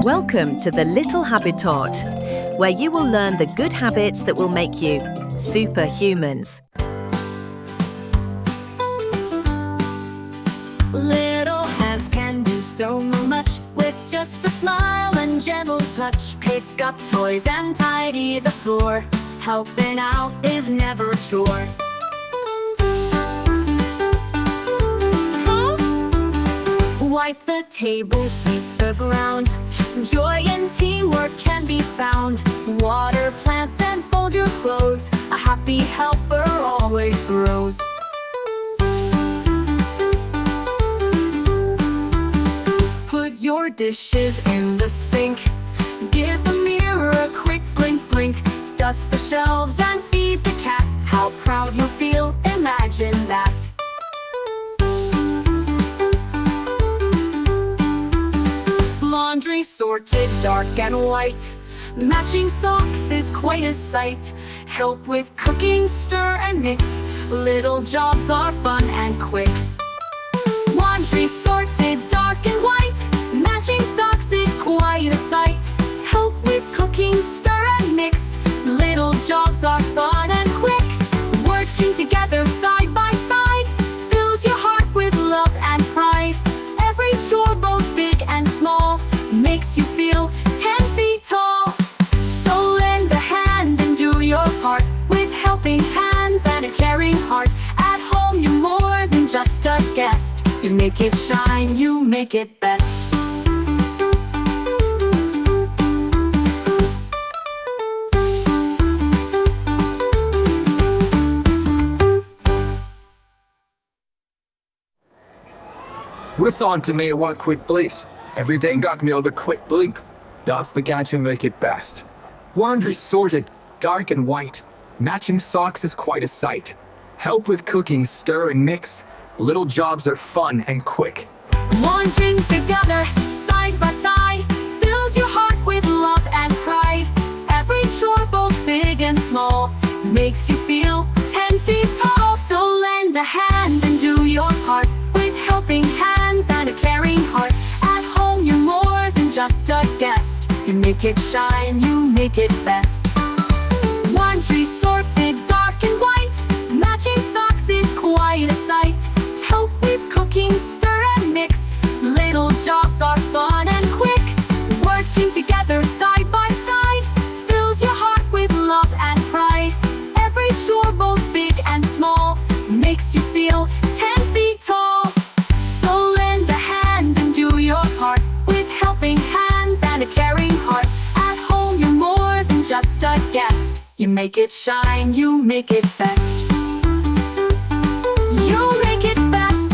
Welcome to the Little Habitat, where you will learn the good habits that will make you superhumans. Little hands can do so much with just a smile and gentle touch. Pick up toys and tidy the floor. Helping out is never a chore. Wipe the table, sweep the ground. Joy and teamwork can be found. Water plants and fold your clothes. A happy helper always grows. Put your dishes in the sink. Give the mirror a quick blink blink. Dust the shelves and feed the cat. How proud you'll feel, imagine that. Laundry sorted dark and white. Matching socks is quite a sight. Help with cooking, stir and mix. Little jobs are fun and quick. Laundry sorted dark and white. Matching socks is quite a sight. Help with cooking, stir and mix. Little jobs are fun and quick. Working together side by side fills your heart with love and pride. Every chore, both big and small, makes you feel 10 feet tall. So lend a hand and do your part with helping hands and a caring heart. At home you're more than just a guest. You make it shine, you make it best. Listen to me one quick please. Everything got me with a quick blink. Does the gadget make it best? Laundry sorted, dark and white. Matching socks is quite a sight. Help with cooking, stir and mix. Little jobs are fun and quick. Launching together, side by side, fills your heart with love and pride. Every chore, both big and small, makes you feel 10 feet tall. So lend a hand and do your part with helping hands and a caring heart. At home you're more than just a guest. You make it shine, you make it best. Laundry sorted dark and white. Matching socks is quite a sight. Help with cooking, stir and mix. Little jobs are fun and quick. Working together side by side fills your heart with love and pride. Every chore, both big and small, makes you feel 10 feet tall. So lend a hand and do your part with helping hands and a caring heart. At home you're more than just a guest. You make it shine, you make it best. You make it best.